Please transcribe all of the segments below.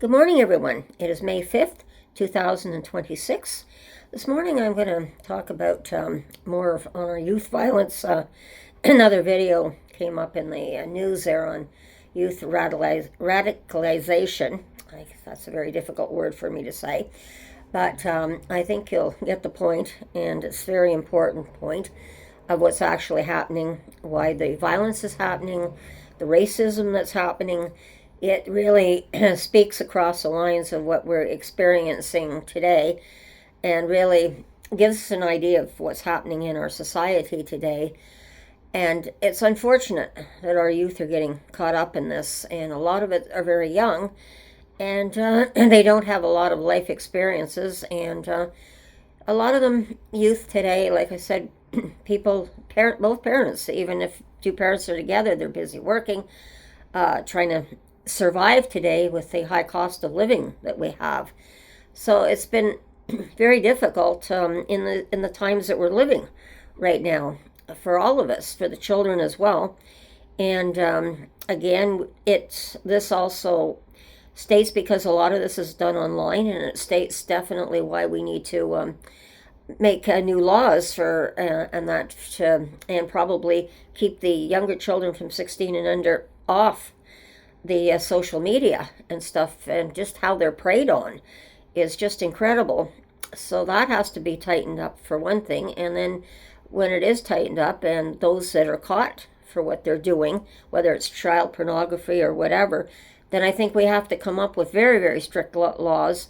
Good morning, everyone. It is May 5th, 2026. This morning I'm going to talk about more on our youth violence. Another video came up in the news there on youth radicalization. That's a very difficult word for me to say. But I think you'll get the point, and it's a very important point of what's actually happening, why the violence is happening, the racism that's happening. It really speaks across the lines of what we're experiencing today and really gives us an idea of what's happening in our society today. And it's unfortunate that our youth are getting caught up in this, and a lot of it are very young, and they don't have a lot of life experiences. And a lot of them, youth today, like I said, both parents, even if two parents are together, they're busy working, trying to survive today with the high cost of living that we have. So it's been very difficult in the times that we're living right now for all of us, for the children as well. And again, this also states, because a lot of this is done online, and it states definitely why we need to make new laws for and probably keep the younger children from 16 and under off the social media and stuff, and just how they're preyed on is just incredible. So that has to be tightened up for one thing. And then when it is tightened up, and those that are caught for what they're doing, whether it's child pornography or whatever, then I think we have to come up with very, very strict laws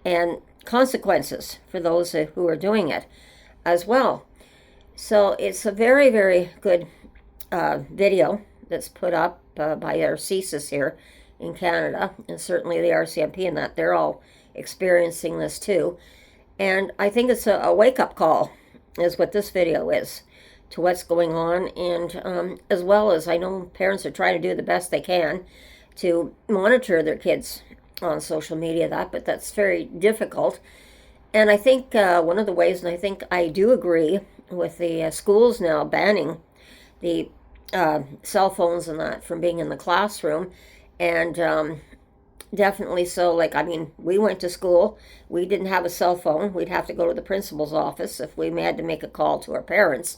and consequences for those who are doing it as well. So it's a very, very good video that's put up by our CSIS here in Canada, and certainly the RCMP, and that they're all experiencing this too. And I think it's a wake-up call is what this video is to what's going on. And as well as, I know parents are trying to do the best they can to monitor their kids on social media, but that's very difficult. And I think one of the ways, and I think I do agree with the schools now banning the cell phones and that from being in the classroom. And definitely so. Like, I mean, we went to school, we didn't have a cell phone. We'd have to go to the principal's office if we had to make a call to our parents.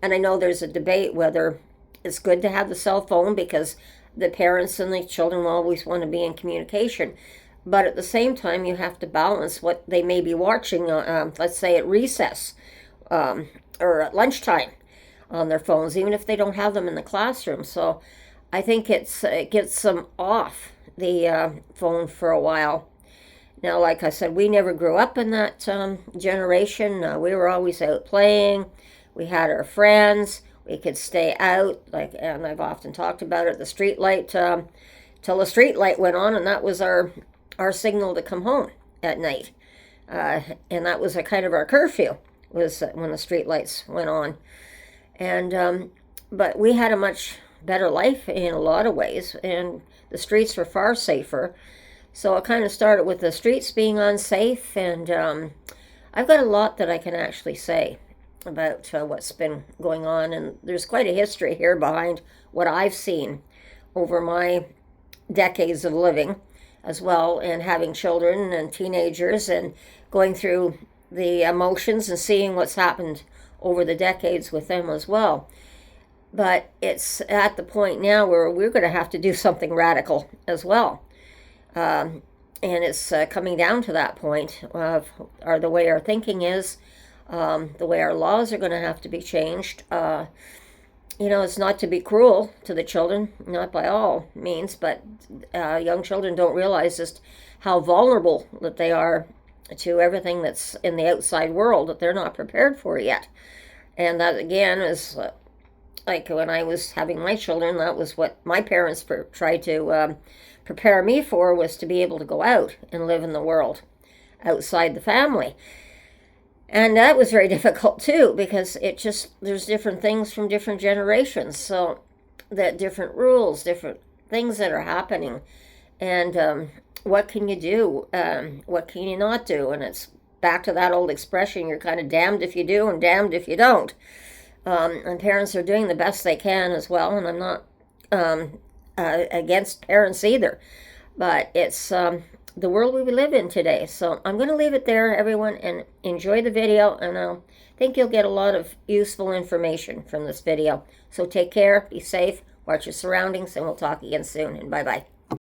And I know there's a debate whether it's good to have the cell phone, because the parents and the children always want to be in communication. But at the same time, you have to balance what they may be watching, let's say at recess or at lunchtime, on their phones, even if they don't have them in the classroom. So I think it gets them off the phone for a while. Now, like I said, we never grew up in that generation. We were always out playing. We had our friends. We could stay out, and I've often talked about it, the street light, till the street light went on, and that was our signal to come home at night. And that was a kind of our curfew, was when the street lights went on. And but we had a much better life in a lot of ways, and the streets were far safer. So it kind of started with the streets being unsafe, and I've got a lot that I can actually say about what's been going on, and there's quite a history here behind what I've seen over my decades of living as well, and having children and teenagers, and going through the emotions and seeing what's happened over the decades with them as well. But it's at the point now where we're going to have to do something radical as well. And it's coming down to that point of the way our thinking is, the way our laws are going to have to be changed. It's not to be cruel to the children, not by all means, but young children don't realize just how vulnerable that they are to everything that's in the outside world that they're not prepared for yet. And that, again, is like when I was having my children, that was what my parents tried to prepare me for, was to be able to go out and live in the world outside the family. And that was very difficult too, because there's different things from different generations, so that different rules, different things that are happening. And what can you do? What can you not do? And it's back to that old expression, you're kind of damned if you do and damned if you don't. And parents are doing the best they can as well, and I'm not against parents either. But it's the world we live in today. So I'm going to leave it there, everyone, and enjoy the video, and I think you'll get a lot of useful information from this video. So take care, be safe, watch your surroundings, and we'll talk again soon, and bye-bye.